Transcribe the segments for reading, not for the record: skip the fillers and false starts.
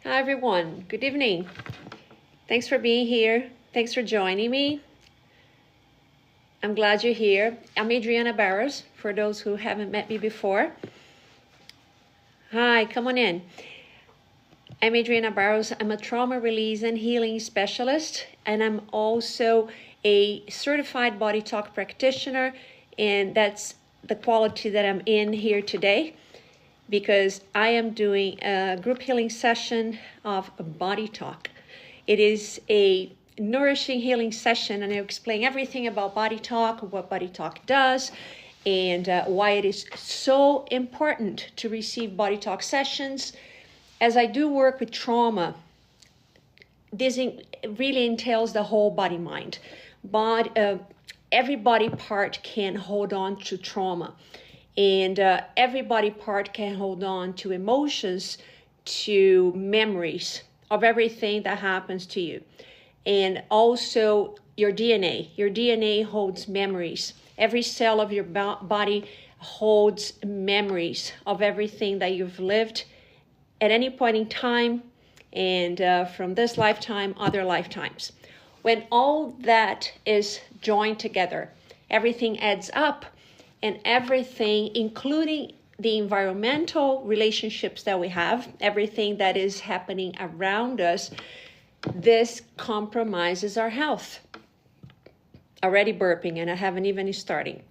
Hi everyone, good evening. Thanks for being here. Thanks for joining me. I'm glad you're here. I'm Adriana Barros, for those who haven't met me before. Hi, come on in. I'm Adriana Barros. I'm a trauma release and healing specialist, and I'm also a certified body talk practitioner, and that's the quality that I'm in here today, because I am doing a group healing session of body talk. It is a nourishing healing session, and I'll explain everything about body talk, what body talk does, and why it is so important to receive body talk sessions. As I do work with trauma, this really entails the whole body mind. But every body part can hold on to trauma. And every body part can hold on to emotions, to memories of everything that happens to you. And also your DNA. Your DNA holds memories. Every cell of your body holds memories of everything that you've lived at any point in time, and from this lifetime, other lifetimes. When all that is joined together, everything adds up, and everything, including the environmental relationships that we have, everything that is happening around us, this compromises our health. Already burping, and I haven't even started.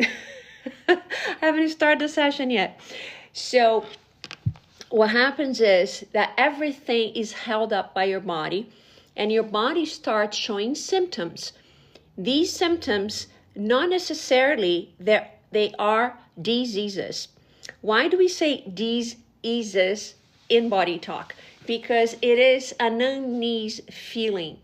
I haven't started the session yet. So what happens is that everything is held up by your body, and your body starts showing symptoms. These symptoms, not necessarily they are diseases. Why do we say diseases in body talk? Because it is an unease feeling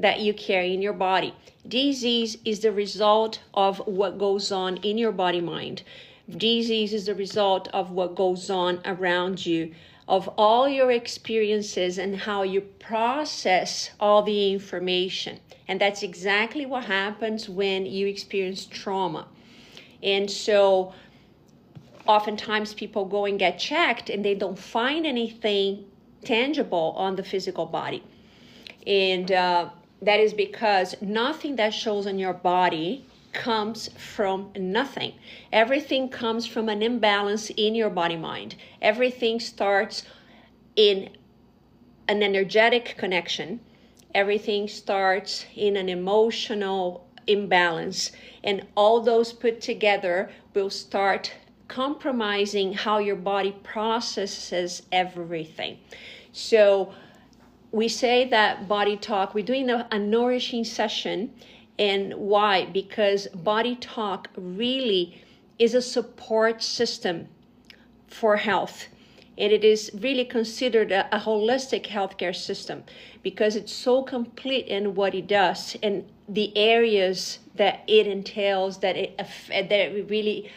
that you carry in your body. Disease is the result of what goes on in your body mind. Disease is the result of what goes on around you, of all your experiences and how you process all the information. And that's exactly what happens when you experience trauma. And so oftentimes people go and get checked and they don't find anything tangible on the physical body. And that is because nothing that shows on your body comes from nothing. Everything comes from an imbalance in your body mind. Everything starts in an energetic connection. Everything starts in an emotional imbalance. And all those put together will start compromising how your body processes everything. So we say that body talk, we're doing a nourishing session. And why? Because body talk really is a support system for health. And it is really considered a holistic healthcare system because it's so complete in what it does and the areas that it entails, that it really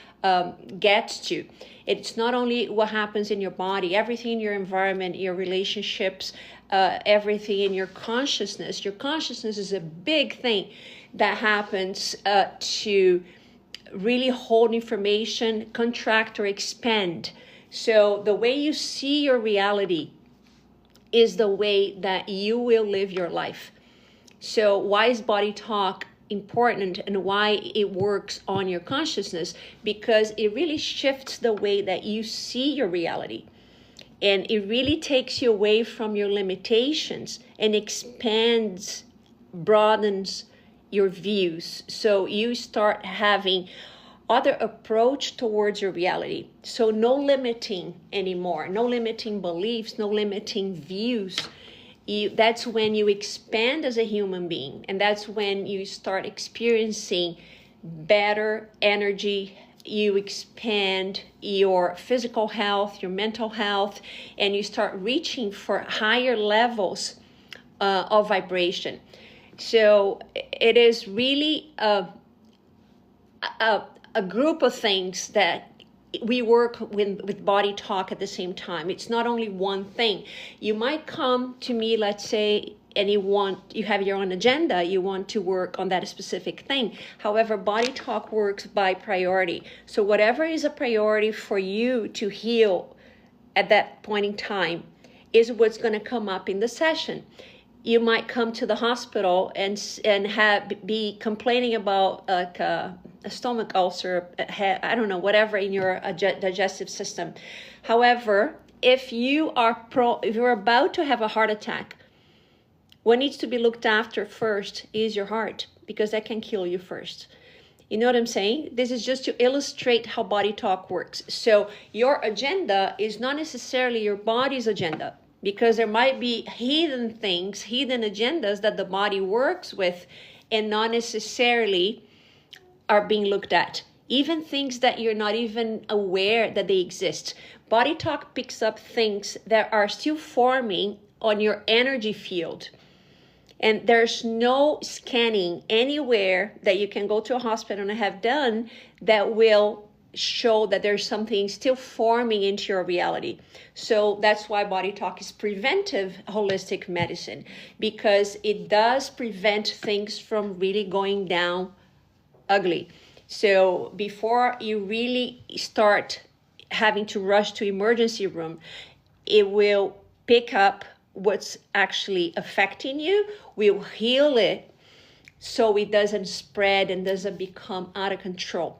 gets to. It's not only what happens in your body, everything in your environment, your relationships, everything in your consciousness. Your consciousness is a big thing that happens to really hold information, contract or expand. So the way you see your reality is the way that you will live your life. So why is body talk important and why it works on your consciousness? Because it really shifts the way that you see your reality. And it really takes you away from your limitations and expands, broadens your views. So you start having other approach towards your reality. So no limiting anymore, no limiting beliefs, no limiting views. That's when you expand as a human being. And that's when you start experiencing better energy. You expand your physical health, your mental health, and you start reaching for higher levels of vibration. So it is really a group of things that we work with body talk at the same time. It's not only one thing. You might come to me, let's say, and you have your own agenda, you want to work on that specific thing. However, body talk works by priority. So whatever is a priority for you to heal at that point in time, is what's going to come up in the session. You might come to the hospital and be complaining about like a stomach ulcer, I don't know, whatever in your digestive system. However, if you're about to have a heart attack, what needs to be looked after first is your heart, because that can kill you first. You know what I'm saying? This is just to illustrate how body talk works. So your agenda is not necessarily your body's agenda, because there might be hidden things, hidden agendas that the body works with and not necessarily are being looked at. Even things that you're not even aware that they exist. Body talk picks up things that are still forming on your energy field. And there's no scanning anywhere that you can go to a hospital and have done that will show that there's something still forming into your reality. So that's why body talk is preventive holistic medicine, because it does prevent things from really going down ugly. So before you really start having to rush to emergency room, it will pick up what's actually affecting you, will heal it so it doesn't spread and doesn't become out of control.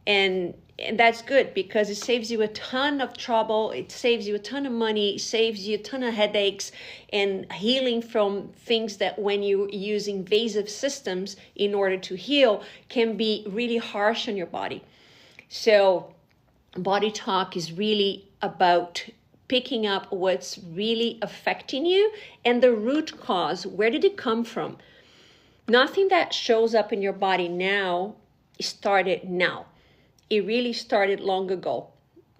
And that's good, because it saves you a ton of trouble, it saves you a ton of money, it saves you a ton of headaches, and healing from things that when you use invasive systems in order to heal can be really harsh on your body. So body talk is really about picking up what's really affecting you and the root cause. Where did it come from? Nothing that shows up in your body now started now. It really started long ago.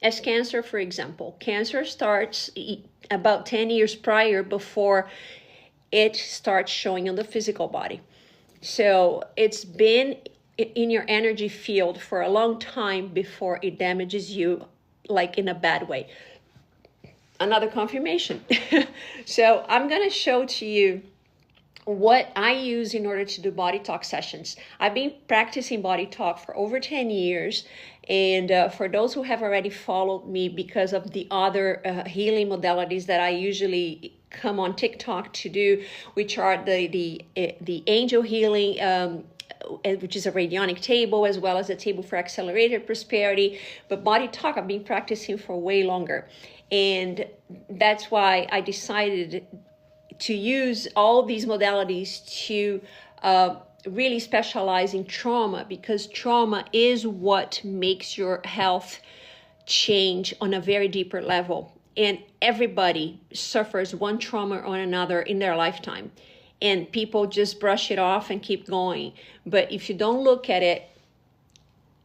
As cancer, for example, cancer starts about 10 years prior before it starts showing on the physical body. So it's been in your energy field for a long time before it damages you, like in a bad way. Another confirmation. So I'm going to show to you what I use in order to do body talk sessions. I've been practicing body talk for over 10 years. And for those who have already followed me because of the other healing modalities that I usually come on TikTok to do, which are the angel healing, which is a radionic table, as well as a table for accelerated prosperity. But body talk I've been practicing for way longer. And that's why I decided to use all these modalities to really specialize in trauma, because trauma is what makes your health change on a very deeper level. And everybody suffers one trauma or another in their lifetime. And people just brush it off and keep going. But if you don't look at it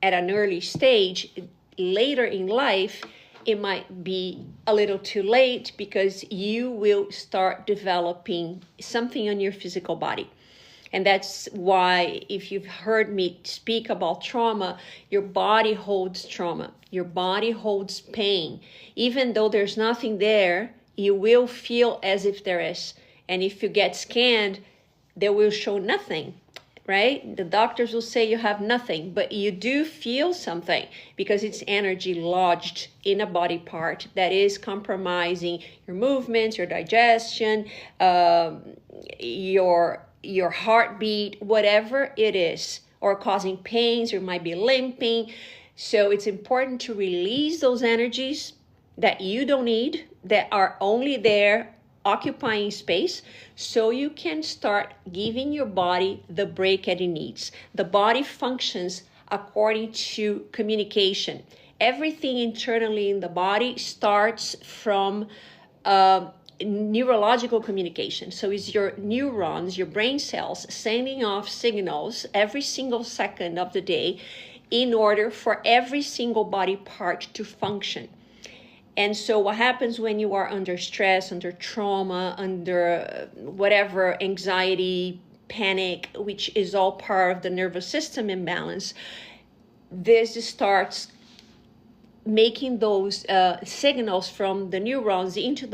at an early stage, later in life, it might be a little too late, because you will start developing something on your physical body. And that's why, if you've heard me speak about trauma, your body holds trauma. Your body holds pain. Even though there's nothing there, you will feel as if there is. And if you get scanned, they will show nothing, right? The doctors will say you have nothing, but you do feel something, because it's energy lodged in a body part that is compromising your movements, your digestion, your heartbeat, whatever it is, or causing pains, or you might be limping. So it's important to release those energies that you don't need, that are only there occupying space, so you can start giving your body the break that it needs. The body functions according to communication. Everything internally in the body starts from neurological communication. So it's your neurons, your brain cells, sending off signals every single second of the day in order for every single body part to function. And so what happens when you are under stress, under trauma, under whatever, anxiety, panic, which is all part of the nervous system imbalance, this starts making those signals from the neurons into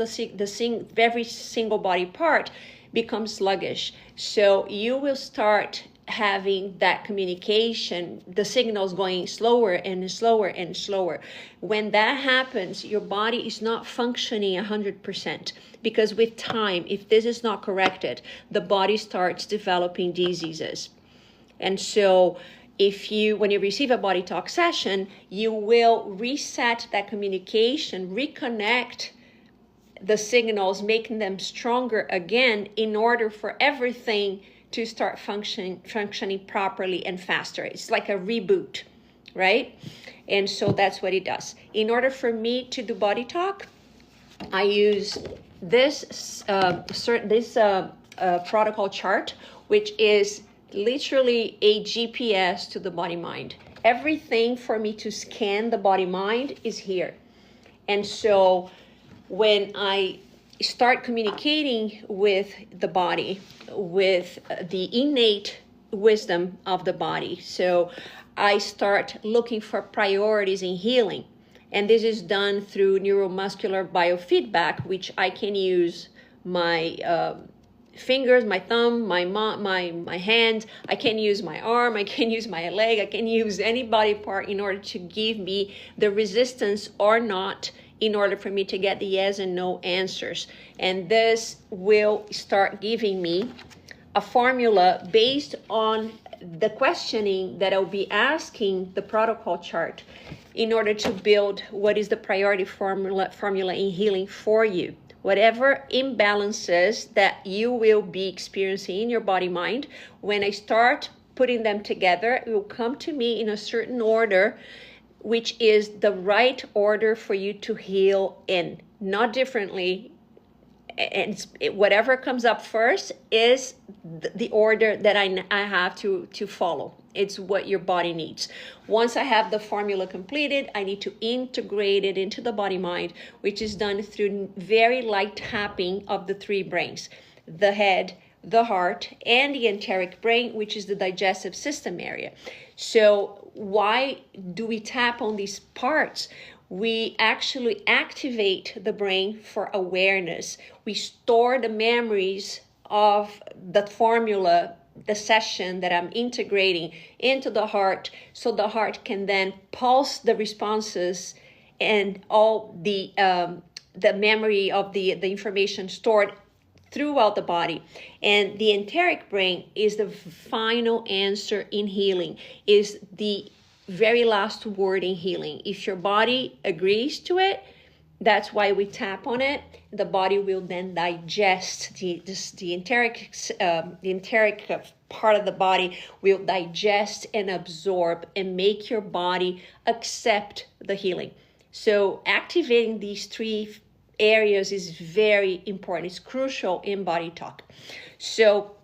every single body part become sluggish. So you will start having that communication, the signals going slower and slower and slower. When that happens, your body is not functioning 100%, because with time, if this is not corrected, the body starts developing diseases. And so when you receive a body talk session, you will reset that communication, reconnect the signals, making them stronger again in order for everything to start functioning properly and faster. It's like a reboot, right? And so that's what it does. In order for me to do body talk, I use this protocol chart, which is literally a GPS to the body mind. Everything for me to scan the body mind is here. And so when I start communicating with the body, with the innate wisdom of the body, so I start looking for priorities in healing. And this is done through neuromuscular biofeedback, which I can use my fingers, my thumb, my hand. I can use my arm, I can use my leg, I can use any body part in order to give me the resistance or not, in order for me to get the yes and no answers. And this will start giving me a formula based on the questioning that I'll be asking the protocol chart in order to build what is the priority formula in healing for you. Whatever imbalances that you will be experiencing in your body mind, when I start putting them together, it will come to me in a certain order, which is the right order for you to heal in, not differently. And whatever comes up first is the order that I have to follow. It's what your body needs. Once I have the formula completed, I need to integrate it into the body mind, which is done through very light tapping of the three brains: the head, the heart, and the enteric brain, which is the digestive system area. So why do we tap on these parts? We actually activate the brain for awareness. We store the memories of the formula, the session that I'm integrating into the heart, so the heart can then pulse the responses and all the memory of the information stored throughout the body. And the enteric brain is the final answer in healing, is the very last word in healing. If your body agrees to it, that's why we tap on it. The body will then digest the enteric part of the body will digest and absorb and make your body accept the healing. So activating these three areas is very important. It's crucial in body talk. So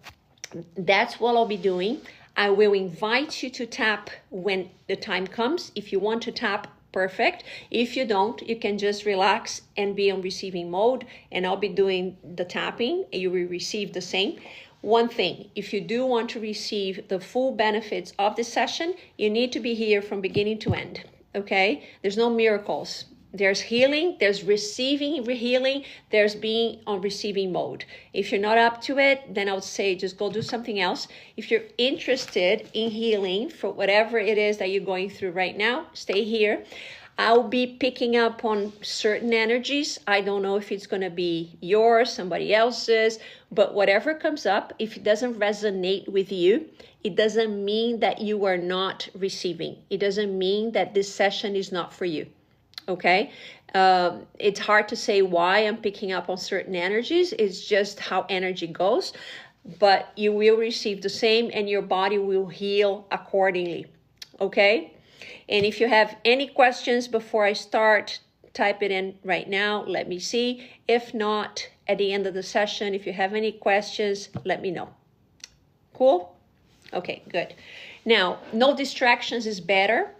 that's what I'll be doing. I will invite you to tap when the time comes. If you want to tap, perfect. If you don't, you can just relax and be on receiving mode, and I'll be doing the tapping. You will receive the same. One thing, if you do want to receive the full benefits of this session, you need to be here from beginning to end, okay? There's no miracles. There's healing, there's receiving healing, there's being on receiving mode. If you're not up to it, then I would say just go do something else. If you're interested in healing for whatever it is that you're going through right now, stay here. I'll be picking up on certain energies. I don't know if it's going to be yours, somebody else's, but whatever comes up, if it doesn't resonate with you, it doesn't mean that you are not receiving. It doesn't mean that this session is not for you. Okay, it's hard to say why I'm picking up on certain energies. It's just how energy goes, but you will receive the same and your body will heal accordingly. Okay, and if you have any questions before I start, type it in right now. Let me see. If not, at the end of the session, if you have any questions, let me know. Cool? Okay, good. Now, no distractions is better.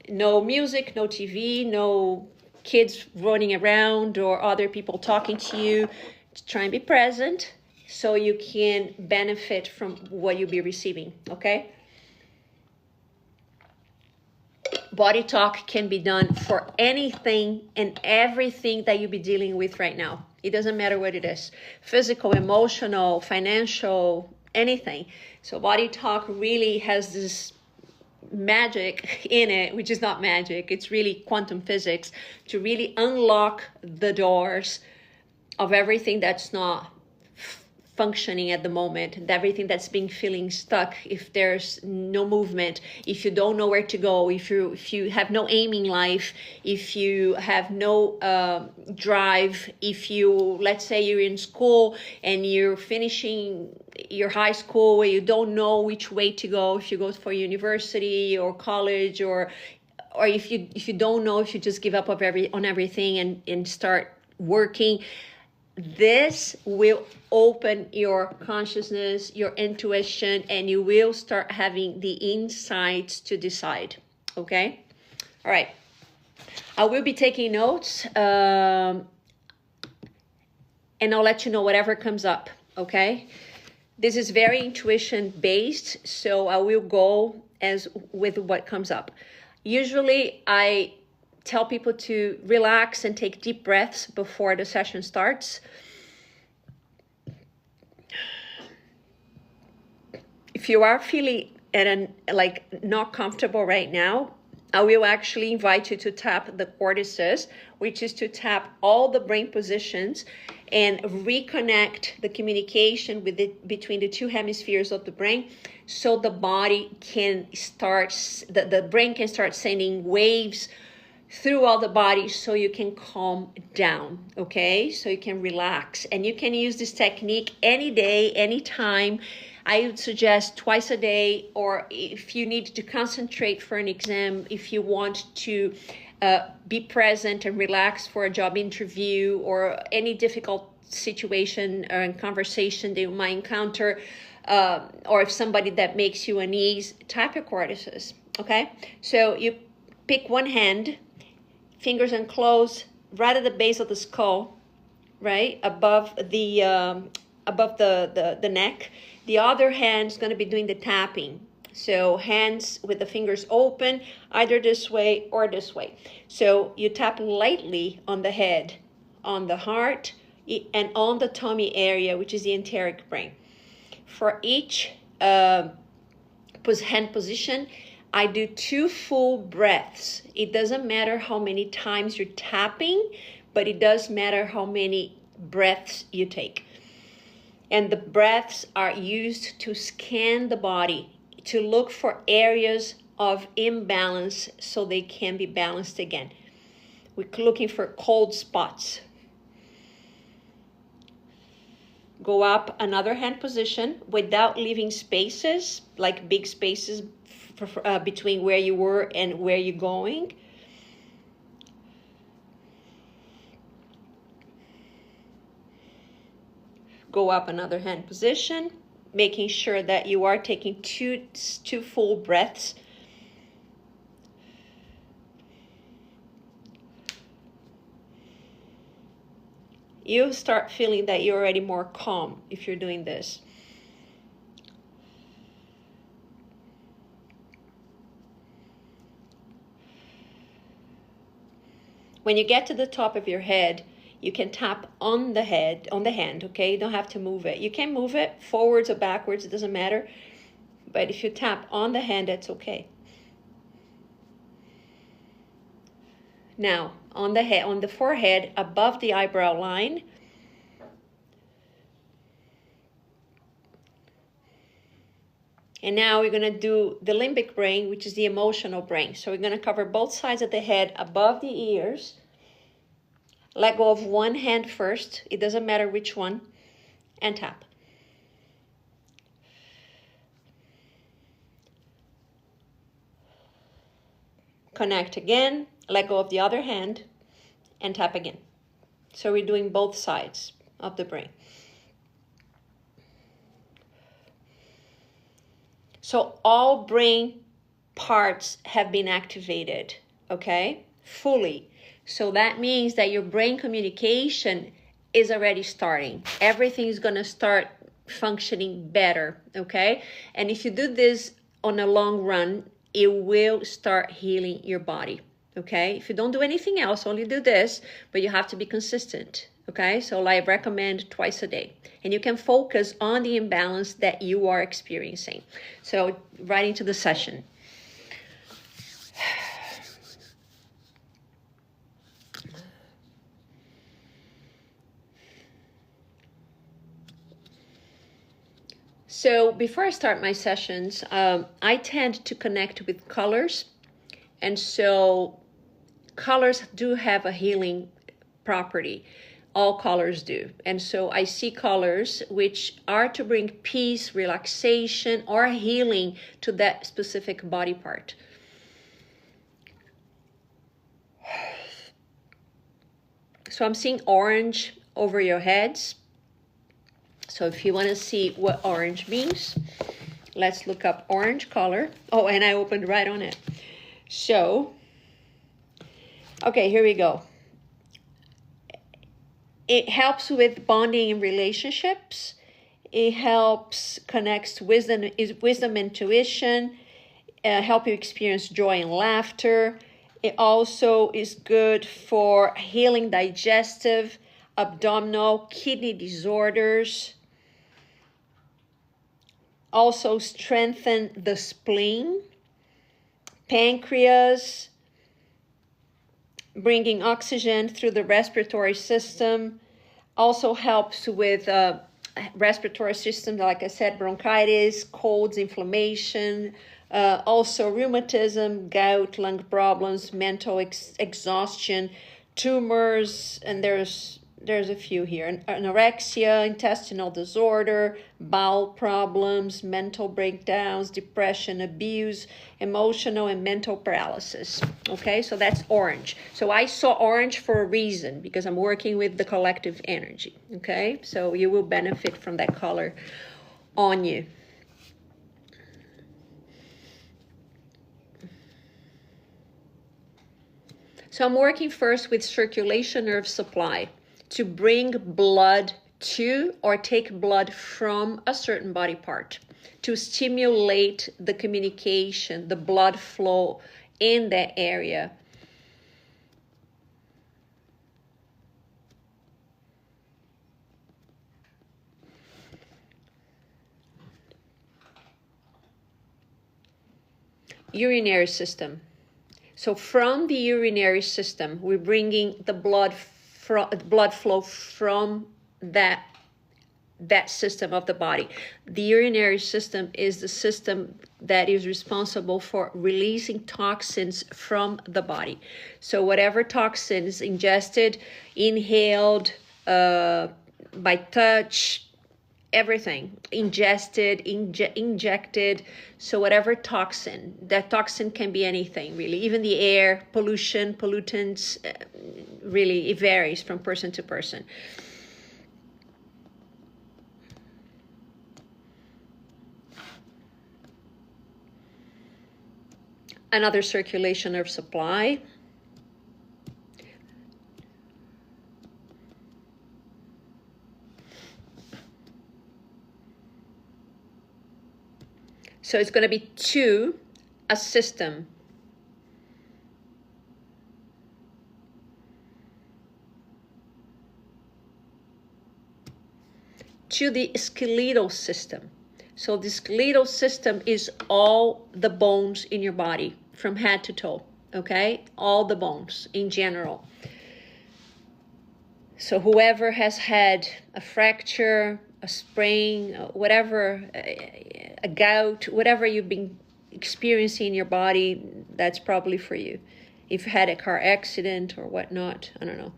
No music, no TV, no kids running around or other people talking to you. Try and be present so you can benefit from what you'll be receiving, okay? Body talk can be done for anything and everything that you'll be dealing with right now. It doesn't matter what it is. Physical, emotional, financial, anything. So Body Talk really has this magic in it, which is not magic, it's really quantum physics, to really unlock the doors of everything that's not functioning at the moment, and everything that's been feeling stuck. If there's no movement, if you don't know where to go, if you have no aim in life, if you have no drive, if you, let's say you're in school and you're finishing your high school where you don't know which way to go, if you go for university or college, or if you don't know, if you just give up on everything and start working, this will open your consciousness, your intuition, and you will start having the insights to decide. Okay? All right. I will be taking notes, and I'll let you know whatever comes up. Okay? This is very intuition based, so I will go as with what comes up. Usually I tell people to relax and take deep breaths before the session starts. If you are feeling not comfortable right now, I will actually invite you to tap the cortices, which is to tap all the brain positions and reconnect the communication between the two hemispheres of the brain, so the body can start, the brain can start sending waves throughout the body, so you can calm down, okay? So you can relax, and you can use this technique any day, anytime. I would suggest twice a day, or if you need to concentrate for an exam, if you want to be present and relax for a job interview or any difficult situation or conversation that you might encounter, or if somebody that makes you unease, tap your cortices, okay? So you pick one hand, fingers unclosed, right at the base of the skull, right above the neck. The other hand is going to be doing the tapping. So hands with the fingers open, either this way or this way. So you tap lightly on the head, on the heart, and on the tummy area, which is the enteric brain. For each hand position, I do 2 full breaths. It doesn't matter how many times you're tapping, but it does matter how many breaths you take. And the breaths are used to scan the body, to look for areas of imbalance so they can be balanced again. We're looking for cold spots. Go up another hand position without leaving spaces, like big spaces between where you were and where you're going. Go up another hand position, making sure that you are taking two full breaths. You'll start feeling that you're already more calm if you're doing this. When you get to the top of your head, you can tap on the hand, okay? You don't have to move it. You can move it forwards or backwards, it doesn't matter. But if you tap on the hand, that's okay. Now, on the head, on the forehead, above the eyebrow line, and now we're going to do the limbic brain, which is the emotional brain. So we're going to cover both sides of the head above the ears. Let go of one hand first, it doesn't matter which one, and tap. Connect again, let go of the other hand, and tap again. So we're doing both sides of the brain. So all brain parts have been activated, okay, fully. So that means that your brain communication is already starting. Everything is going to start functioning better, okay? And if you do this on a long run, it will start healing your body, okay? If you don't do anything else, only do this, but you have to be consistent, Okay, so I recommend twice a day. And you can focus on the imbalance that you are experiencing. So right into the session. So before I start my sessions, I tend to connect with colors. And so colors do have a healing property. All colors do. And so I see colors which are to bring peace, relaxation, or healing to that specific body part. So I'm seeing orange over your heads. So if you want to see what orange means, let's look up orange color. Oh, and I opened right on it. So, okay, here we go. It helps with bonding in relationships. It helps, connects wisdom, intuition, help you experience joy and laughter. It also is good for healing digestive, abdominal, kidney disorders. Also strengthen the spleen, pancreas, bringing oxygen through the respiratory system. Also helps with respiratory system, like I said, bronchitis, colds, inflammation, also rheumatism, gout, lung problems, mental exhaustion, tumors, and there's a few here. Anorexia, intestinal disorder, bowel problems, mental breakdowns, depression, abuse, emotional and mental paralysis. Okay, so that's orange. So I saw orange for a reason, because I'm working with the collective energy. Okay, so you will benefit from that color on you. So I'm working first with circulation nerve supply to bring blood to or take blood from a certain body part to stimulate the communication, the blood flow in that area. Urinary system. So from the urinary system, we're bringing the blood flow from that system of the body. The urinary system is the system that is responsible for releasing toxins from the body. So whatever toxins ingested, inhaled, by touch, everything, ingested, injected, so whatever toxin, that toxin can be anything really, even the air, pollution, pollutants, really it varies from person to person. Another circulation nerve supply. So it's going to be to a system. To the skeletal system. So the skeletal system is all the bones in your body from head to toe, okay? All the bones in general. So whoever has had a fracture, a sprain, whatever, a gout, whatever you've been experiencing in your body, that's probably for you. If you had a car accident or whatnot, I don't know.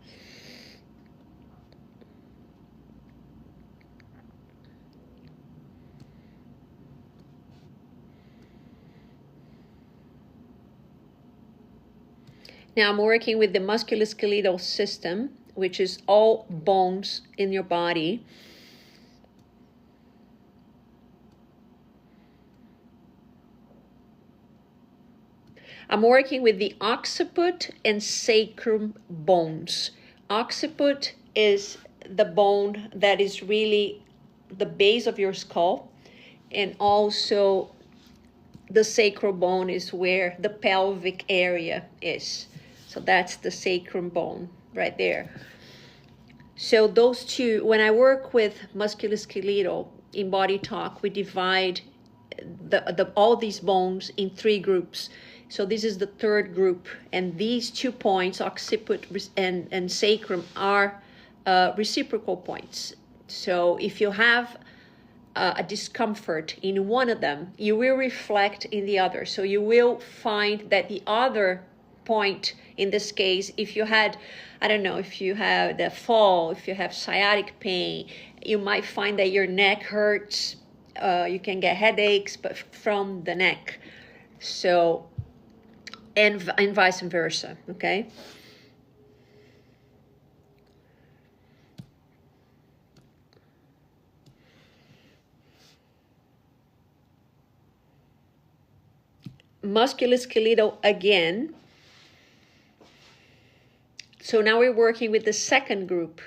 Now I'm working with the musculoskeletal system, which is all bones in your body. I'm working with the occiput and sacrum bones. Occiput is the bone that is really the base of your skull, and also the sacral bone is where the pelvic area is. So that's the sacrum bone right there. So those two, when I work with musculoskeletal in Body Talk, we divide all these bones in 3 groups. So this is the 3rd group, and these 2 points, occiput and sacrum, are reciprocal points. So if you have a discomfort in one of them, you will reflect in the other. So you will find that the other point, in this case, if you had, I don't know, if you have the fall, if you have sciatic pain, you might find that your neck hurts. You can get headaches, but from the neck. So, and vice versa, okay? Musculoskeletal again. So now we're working with the 2nd group.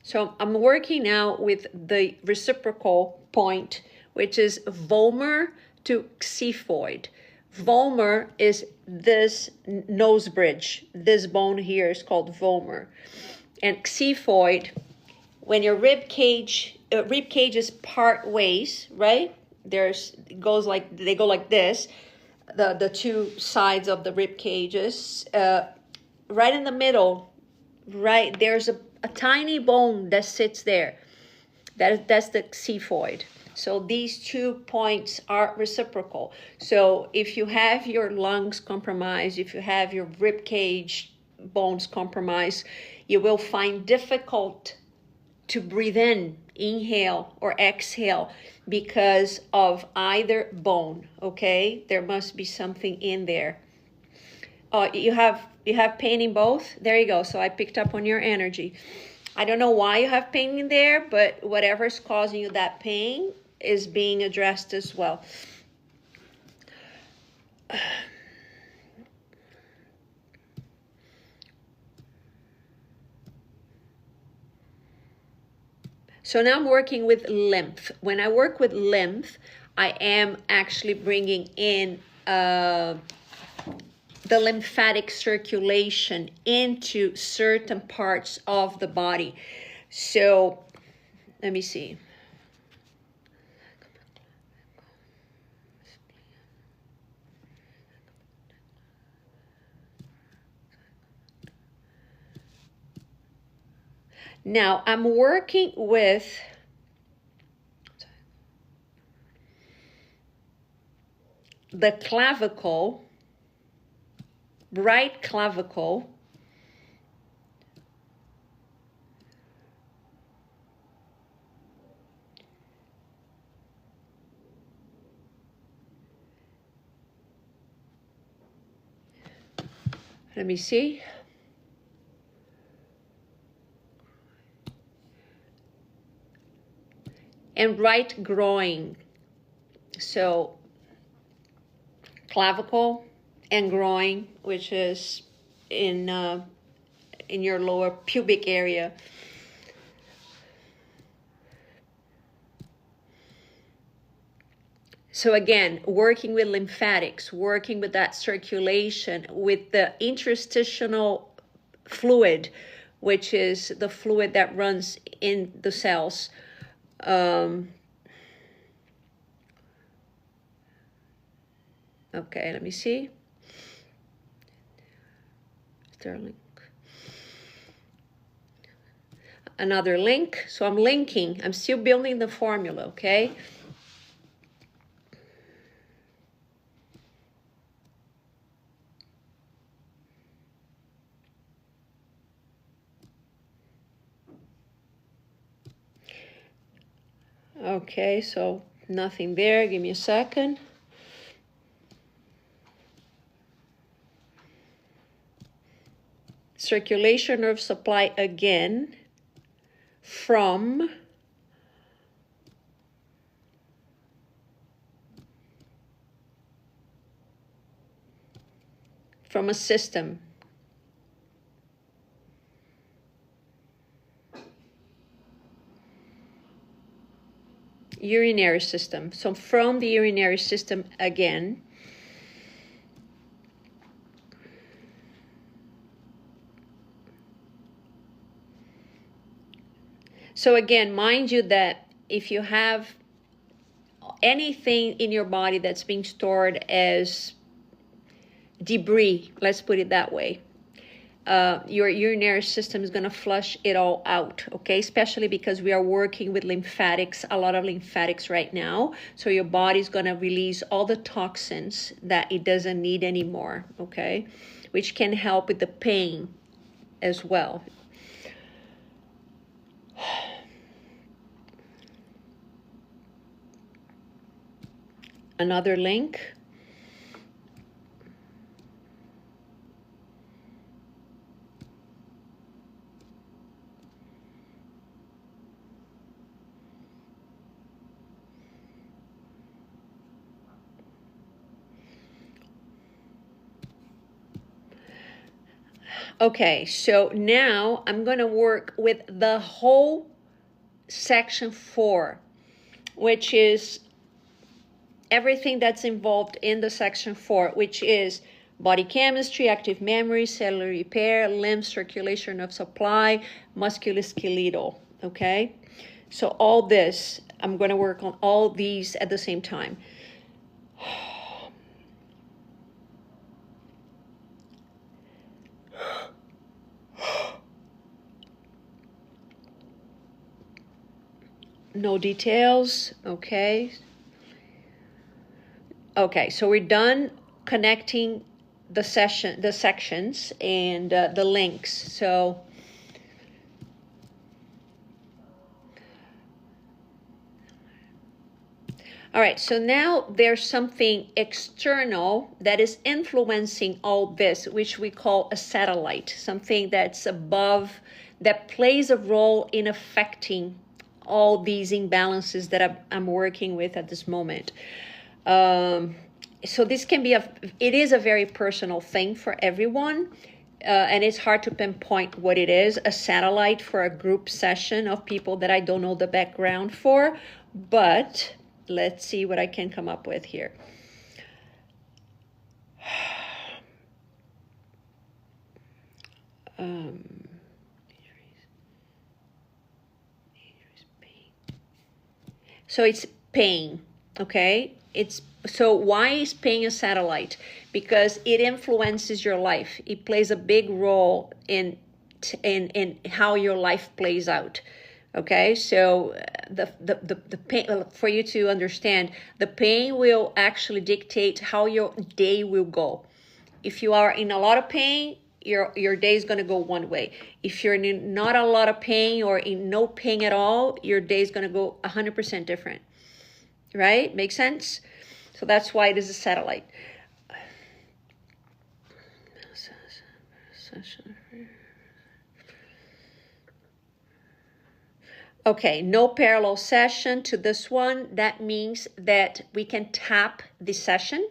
So I'm working now with the reciprocal point, which is vomer to xiphoid. Vomer is this nose bridge. This bone here is called vomer. And xiphoid, when your rib cage is part ways, right? They go like this. The 2 sides of the rib cages, right in the middle, right, there's a tiny bone that sits there. That's the xiphoid. So these 2 points are reciprocal. So if you have your lungs compromised, if you have your rib cage bones compromised, you will find difficult to breathe in, inhale or exhale, because of either bone, okay? There must be something in there. Oh, you have pain in both? There you go. So I picked up on your energy. I don't know why you have pain in there, but whatever's causing you that pain is being addressed as well. So now I'm working with lymph. When I work with lymph, I am actually bringing in the lymphatic circulation into certain parts of the body. So let me see. Now I'm working with the clavicle, right clavicle, let me see. And right groin. So clavicle and groin, which is in your lower pubic area. So again, working with lymphatics, working with that circulation, with the interstitial fluid, which is the fluid that runs in the cells. Okay, let me see. Sterling. Another link. So I'm linking. I'm still building the formula, okay? Okay, so nothing there. Give me a second. Circulation nerve supply again from a system. Urinary system. So from the urinary system again. So again, mind you that if you have anything in your body that's being stored as debris, let's put it that way, your urinary system is going to flush it all out, okay? Especially because we are working with lymphatics, a lot of lymphatics right now. So your body's going to release all the toxins that it doesn't need anymore, okay? Which can help with the pain as well. Another link. Okay, so now I'm going to work with the whole section 4, which is everything that's involved in the section 4, which is body chemistry, active memory, cellular repair, lymph circulation of supply, musculoskeletal, okay? So all this, I'm going to work on all these at the same time. No details, okay? Okay, so we're done connecting the sections and the links. So all right, so now there's something external that is influencing all this, which we call a satellite, something that's above, that plays a role in affecting all these imbalances that I'm working with at this moment. So this can be it is a very personal thing for everyone. And it's hard to pinpoint what it is, a satellite for a group session of people that I don't know the background for, but let's see what I can come up with here. So it's pain, okay? So why is pain a satellite? Because it influences your life. It plays a big role in how your life plays out. Okay, so the pain, for you to understand, the pain will actually dictate how your day will go. If you are in a lot of pain, your day is going to go one way. If you're in not a lot of pain or in no pain at all, your day is going to go 100% different. Right? Make sense? So that's why it is a satellite. Okay, no parallel session to this one. That means that we can tap the session.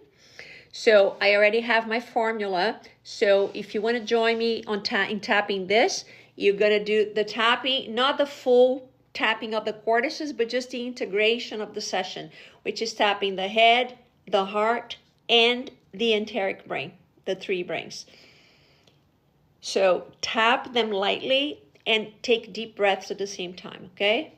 So I already have my formula. So if you want to join me in tapping this, you're going to do the tapping, not the full tapping of the cortices, but just the integration of the session, which is tapping the head, the heart, and the enteric brain, the 3 brains. So tap them lightly and take deep breaths at the same time, okay?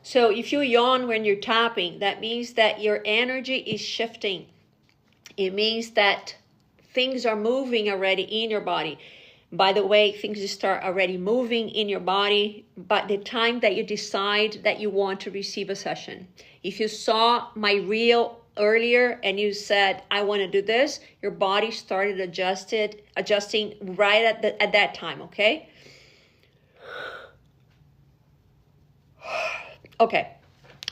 So if you yawn when you're tapping, that means that your energy is shifting. It means that things are moving already in your body. By the way, things start already moving in your body by the time that you decide that you want to receive a session. If you saw my reel earlier and you said, I want to do this, your body started adjusting right at that time, okay? Okay,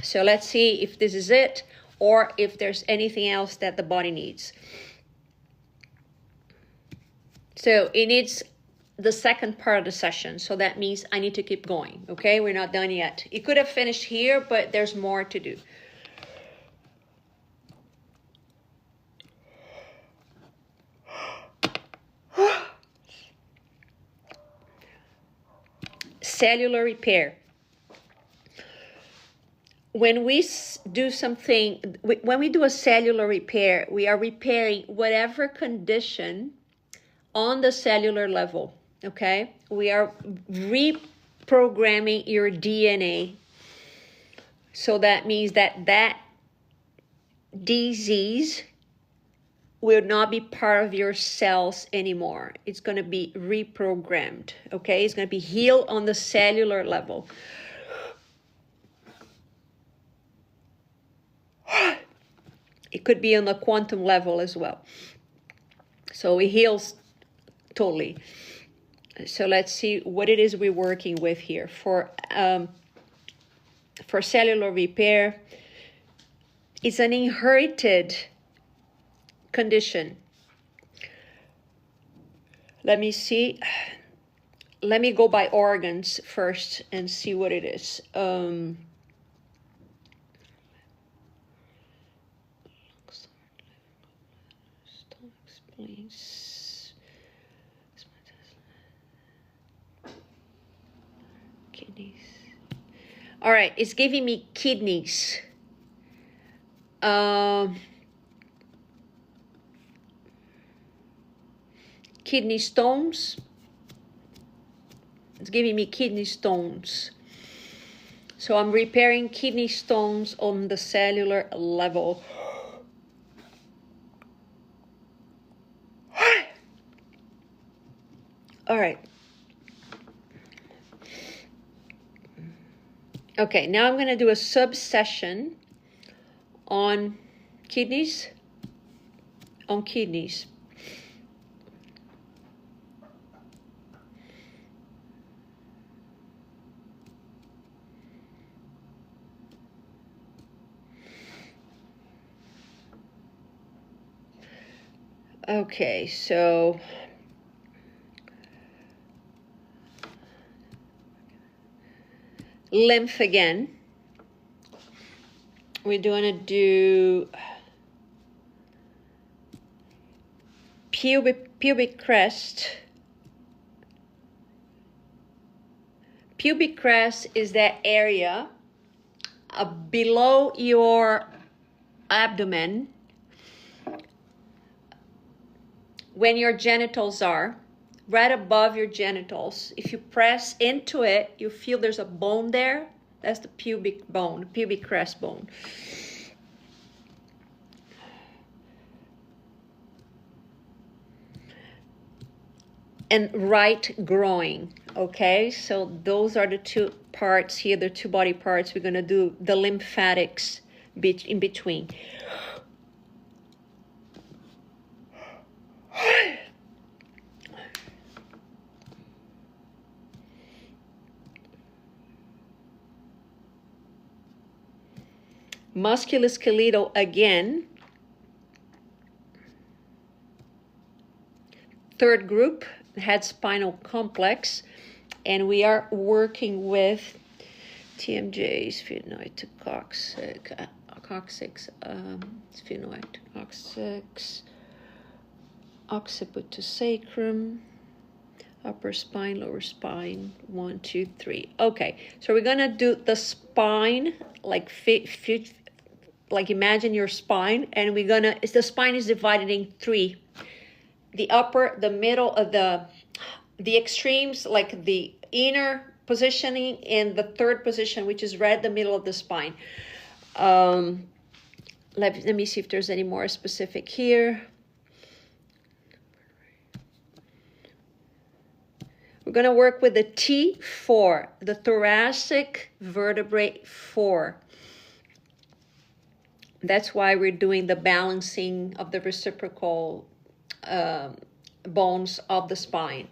so let's see if this is it or if there's anything else that the body needs. So it needs the second part of the session. So that means I need to keep going. Okay, we're not done yet. It could have finished here, but there's more to do. Cellular repair. When we do something, when we do a cellular repair, we are repairing whatever condition on the cellular level, okay? We are reprogramming your DNA. So that means that that disease will not be part of your cells anymore. It's going to be reprogrammed, okay? It's going to be healed on the cellular level. It could be on the quantum level as well. So it heals totally. So let's see what it is we're working with here. For cellular repair, it's an inherited condition. Let me see. Let me go by organs first and see what it is. Kidneys. All right, it's giving me kidneys. Kidney stones. It's giving me kidney stones. So I'm repairing kidney stones on the cellular level. All right. Okay, now I'm going to do a sub-session on kidneys. On kidneys. Okay, so lymph again. We're going to do pubic crest. Pubic crest is that area below your abdomen when your genitals are, right above your genitals. If you press into it, you feel there's a bone there. That's the pubic bone, pubic crest bone. And right groin, okay? So those are the two parts here, the two body parts. We're gonna do the lymphatics in between. Musculoskeletal again. Third group, head spinal complex, and we are working with TMJ, sphenoid, coccyx, sphenoid, coccyx, occiput to sacrum, upper spine, lower spine, 1, 2, 3. Okay, so we're gonna do the spine, like imagine your spine, and we're gonna, the spine is divided in 3. The upper, the middle of the extremes, like the inner positioning, and the third position, which is right in the middle of the spine. Let me see if there's any more specific here. We're going to work with the T4, the thoracic vertebrae 4. That's why we're doing the balancing of the reciprocal bones of the spine.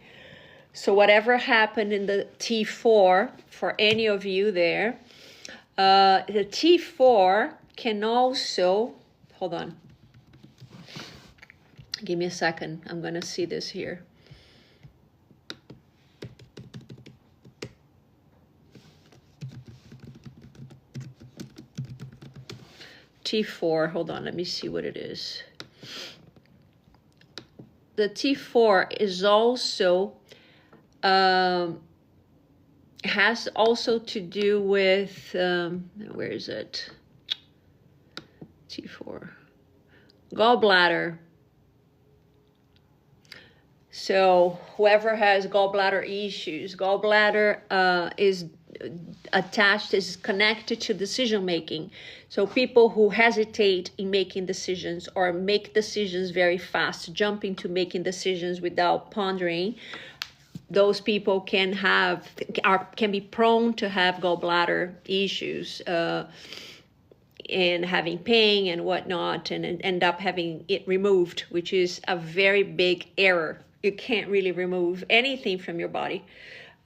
So whatever happened in the T4, for any of you there, the T4 can also, hold on, give me a second, I'm going to see this here. T4, hold on, let me see what it is. The T4 is also, has also to do with, where is it? T4, gallbladder. So whoever has gallbladder issues, gallbladder is attached, is connected to decision making. So people who hesitate in making decisions or make decisions very fast, jump into making decisions without pondering, those people can be prone to have gallbladder issues and having pain and whatnot, and end up having it removed, which is a very big error. You can't really remove anything from your body.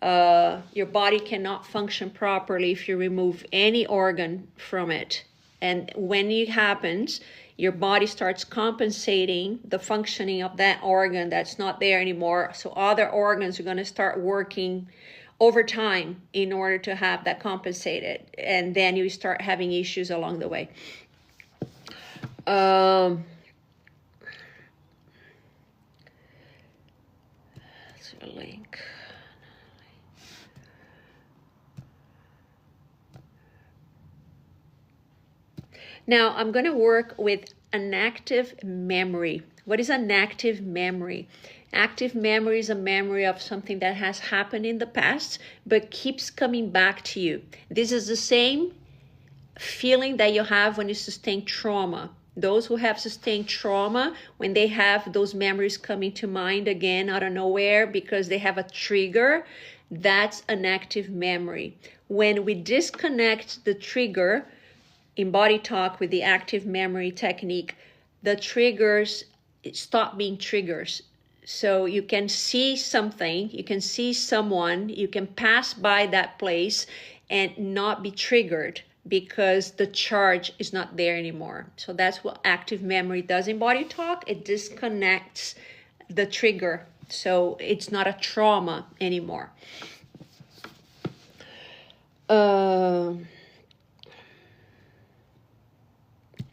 Your body cannot function properly if you remove any organ from it. And when it happens, your body starts compensating the functioning of that organ that's not there anymore. So other organs are going to start working over time in order to have that compensated. And then you start having issues along the way. Let's see a link. Now I'm going to work with an active memory. What is an active memory? Active memory is a memory of something that has happened in the past, but keeps coming back to you. This is the same feeling that you have when you sustain trauma. Those who have sustained trauma, when they have those memories coming to mind again out of nowhere because they have a trigger, that's an active memory. When we disconnect the trigger in body talk with the active memory technique, the triggers stop being triggers. So you can see something, you can see someone, you can pass by that place and not be triggered because the charge is not there anymore. So that's what active memory does in body talk. It disconnects the trigger. So it's not a trauma anymore.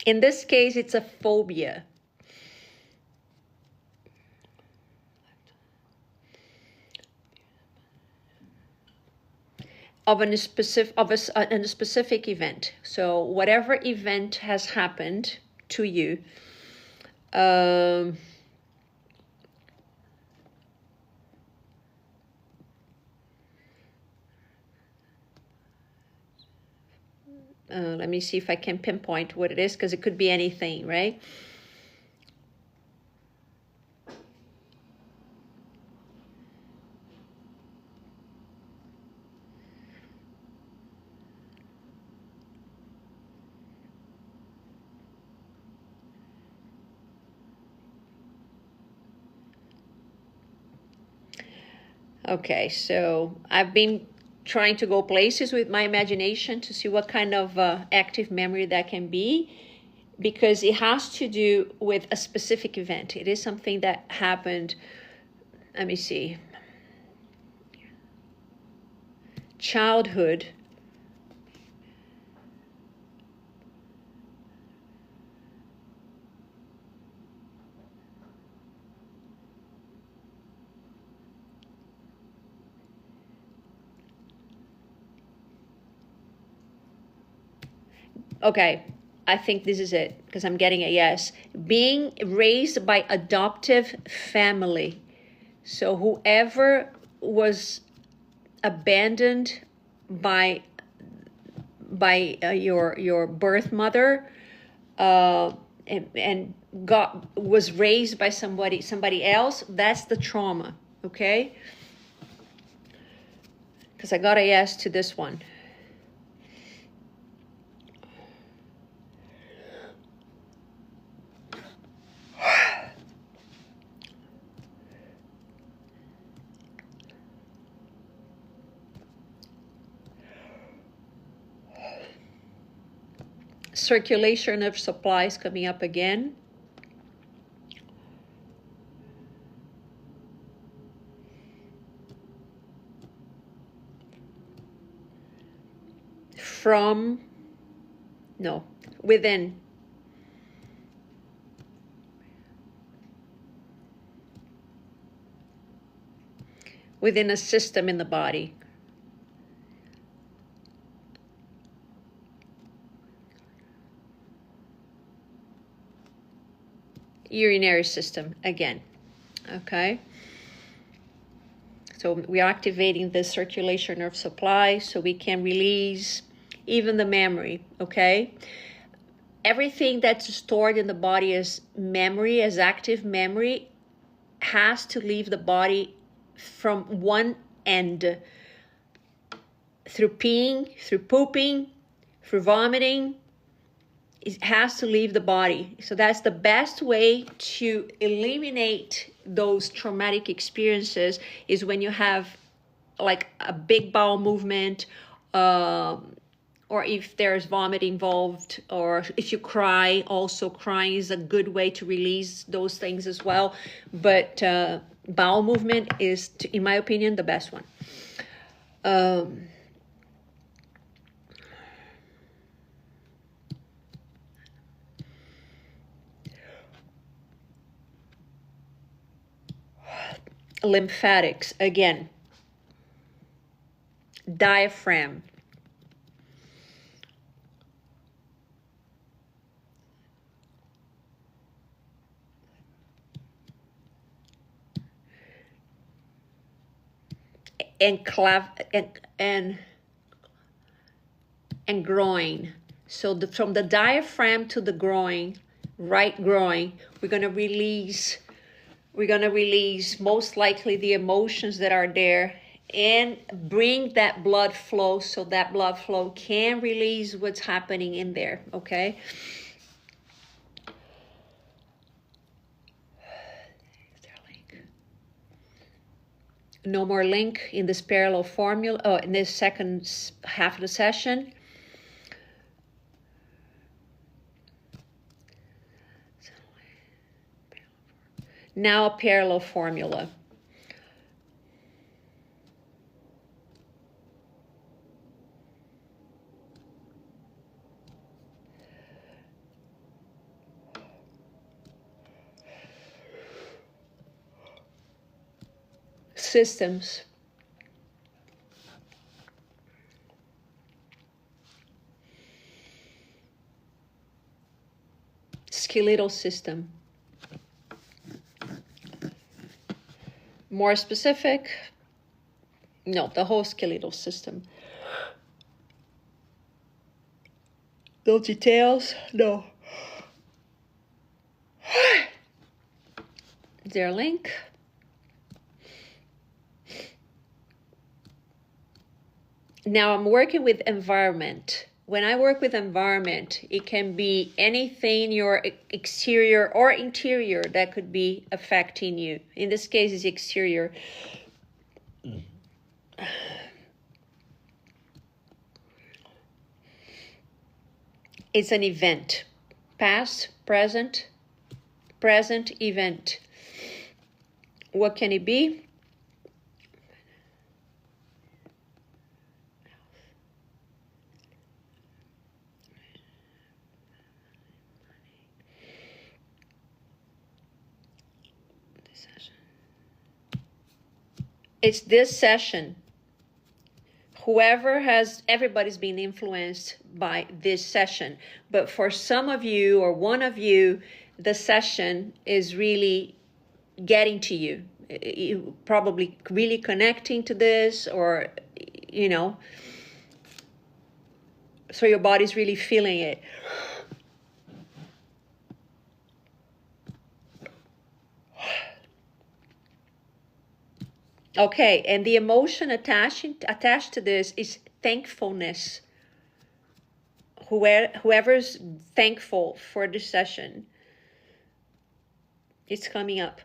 In this case, it's a phobia. Of a specific event. So whatever event has happened to you, let me see if I can pinpoint what it is, because it could be anything, right? Okay, so I've been trying to go places with my imagination to see what kind of active memory that can be, because it has to do with a specific event. It is something that happened, let me see, childhood. Okay, I think this is it, because I'm getting a yes. Being raised by adoptive family. So whoever was abandoned by your birth mother and was raised by somebody else, that's the trauma, okay? Because I got a yes to this one. Circulation of supplies coming up again. Within. within a system in the body. Urinary system again. Okay. So we're activating the circulation nerve supply so we can release even the memory, okay? Everything that's stored in the body as memory, as active memory, has to leave the body from one end. Through peeing, through pooping, through vomiting, it has to leave the body. So that's the best way to eliminate those traumatic experiences, is when you have like a big bowel movement, or if there's vomit involved, or if you cry. Also, crying is a good way to release those things as well. But bowel movement is, in my opinion, the best one. Lymphatics, again. Diaphragm. And and groin. So from the diaphragm to the groin, right groin, we're going to release most likely the emotions that are there, and bring that blood flow, so that blood flow can release what's happening in there, okay? No more link in this parallel formula, in this second half of the session. Now a parallel formula. Systems. Skeletal system. More specific? No, the whole skeletal system. No details? No. Is there a link? Now I'm working with environment. When I work with environment, it can be anything, your exterior or interior, that could be affecting you. In this case, it's exterior. It's an event. Past, present event. What can it be? It's this session. Everybody's being influenced by this session. But for some of you, or one of you, the session is really getting to you. You probably really connecting to this, or, so your body's really feeling it. Okay, and the emotion attached to this is thankfulness. Whoever's thankful for this session, it's coming up.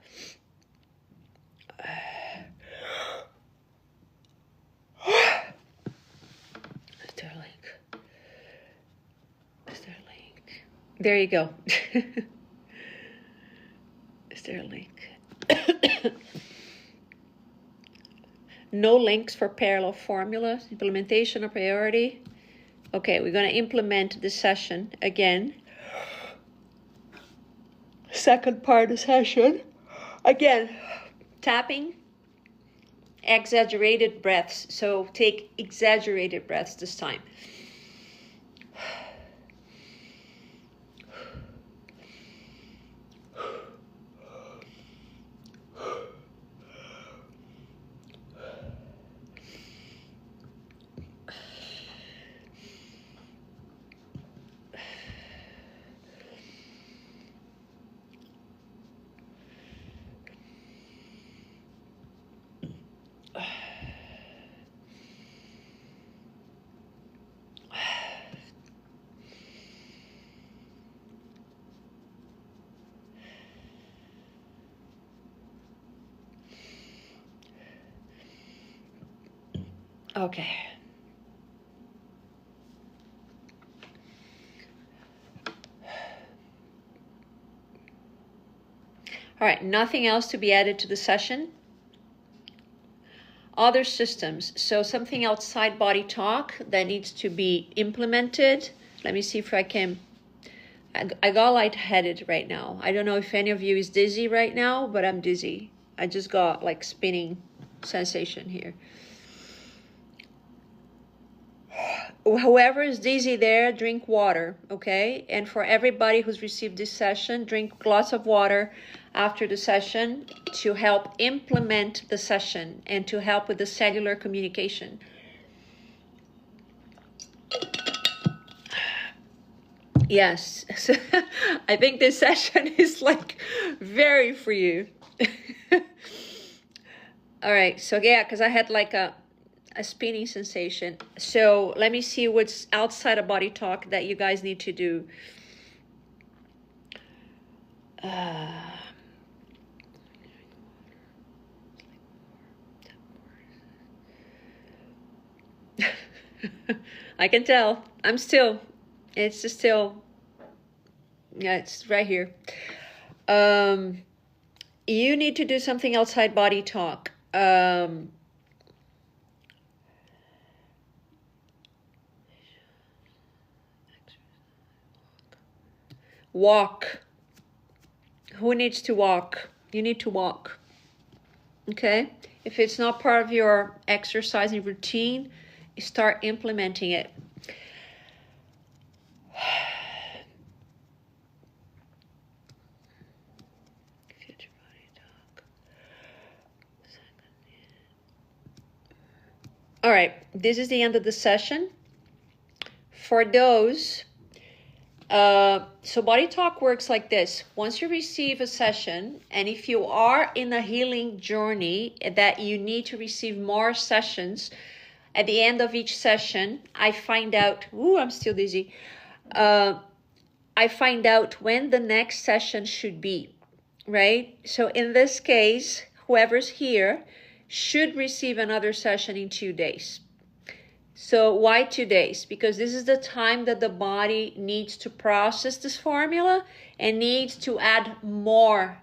Is there a link? There you go. Is there a link? No links for parallel formulas, implementation or priority. Okay, we're going to implement the session again. Second part of the session. Again, tapping exaggerated breaths. So take exaggerated breaths this time. Okay. All right, nothing else to be added to the session. Other systems, so something outside body talk that needs to be implemented. Let me see if I can. I got lightheaded right now. I don't know if any of you is dizzy right now, but I'm dizzy. I just got like spinning sensation here. Whoever is dizzy there, drink water, okay? And for everybody who's received this session, drink lots of water after the session to help implement the session and to help with the cellular communication. Yes, so I think this session is like very for you. All right, so yeah, because I had like a spinning sensation. So let me see what's outside of body talk that you guys need to do. I can tell. It's just still, yeah, it's right here. You need to do something outside body talk. Walk. Who needs to walk? You need to walk. Okay? If it's not part of your exercising routine, start implementing it. All right, this is the end of the session. For those, so body talk works like this. Once you receive a session, and if you are in a healing journey that you need to receive more sessions, at the end of each session, I find out, I'm still dizzy. I find out when the next session should be, right? So in this case, whoever's here should receive another session in 2 days. So why 2 days? Because this is the time that the body needs to process this formula and needs to add more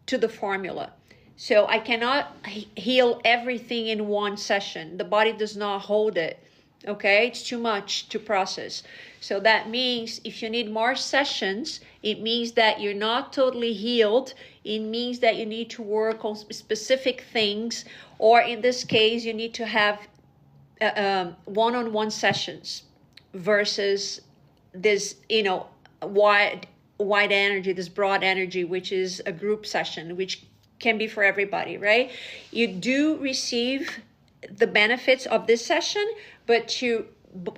to the formula. So I cannot heal everything in one session. The body does not hold it, okay? It's too much to process. So that means if you need more sessions, it means that you're not totally healed. It means that you need to work on specific things, or in this case, you need to have one-on-one sessions versus this, wide energy, this broad energy, which is a group session, which can be for everybody, right? You do receive the benefits of this session, but to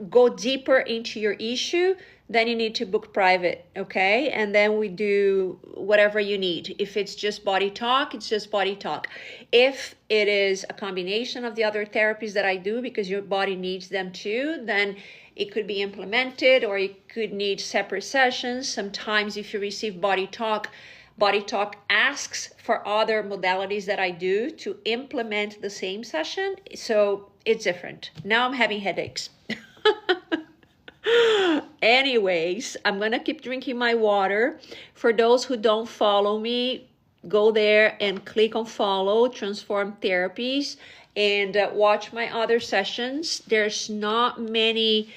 go deeper into your issue, then you need to book private, okay? And then we do whatever you need. If it's just body talk, it's just body talk. If it is a combination of the other therapies that I do, because your body needs them too, then it could be implemented, or you could need separate sessions. Sometimes if you receive body talk asks for other modalities that I do to implement the same session. So it's different. Now I'm having headaches. Anyways, I'm going to keep drinking my water. For those who don't follow me, go there and click on follow, Transform Therapies, and watch my other sessions. There's not many,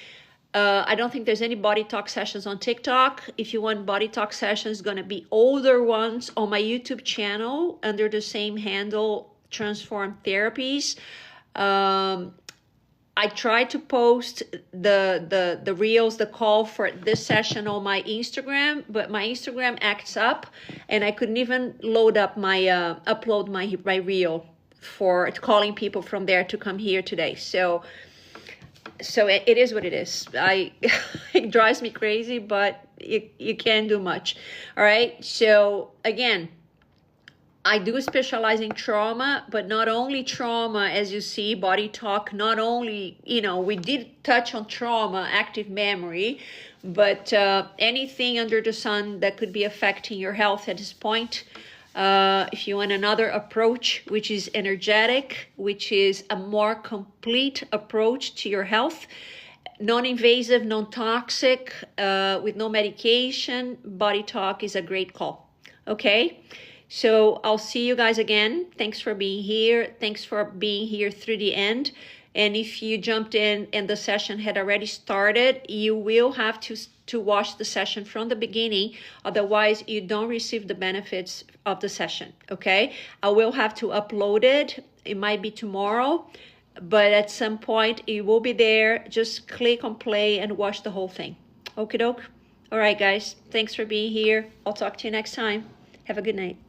I don't think there's any body talk sessions on TikTok. If you want body talk sessions, going to be older ones on my YouTube channel under the same handle, transform therapies. I tried to post the reels, the call for this session on my Instagram, but my Instagram acts up, and I couldn't even load up my upload my reel for calling people from there to come here today. So it is what it is. It drives me crazy, but you can't do much. All right. So again, I do specialize in trauma, but not only trauma, as you see, body talk, not only, we did touch on trauma, active memory, but anything under the sun that could be affecting your health at this point. If you want another approach, which is energetic, which is a more complete approach to your health, non-invasive, non-toxic, with no medication, body talk is a great call. Okay? So I'll see you guys again. Thanks for being here. Thanks for being here through the end. And if you jumped in and the session had already started, you will have to watch the session from the beginning. Otherwise, you don't receive the benefits of the session, okay? I will have to upload it. It might be tomorrow, but at some point it will be there. Just click on play and watch the whole thing. Okie doke. All right, guys. Thanks for being here. I'll talk to you next time. Have a good night.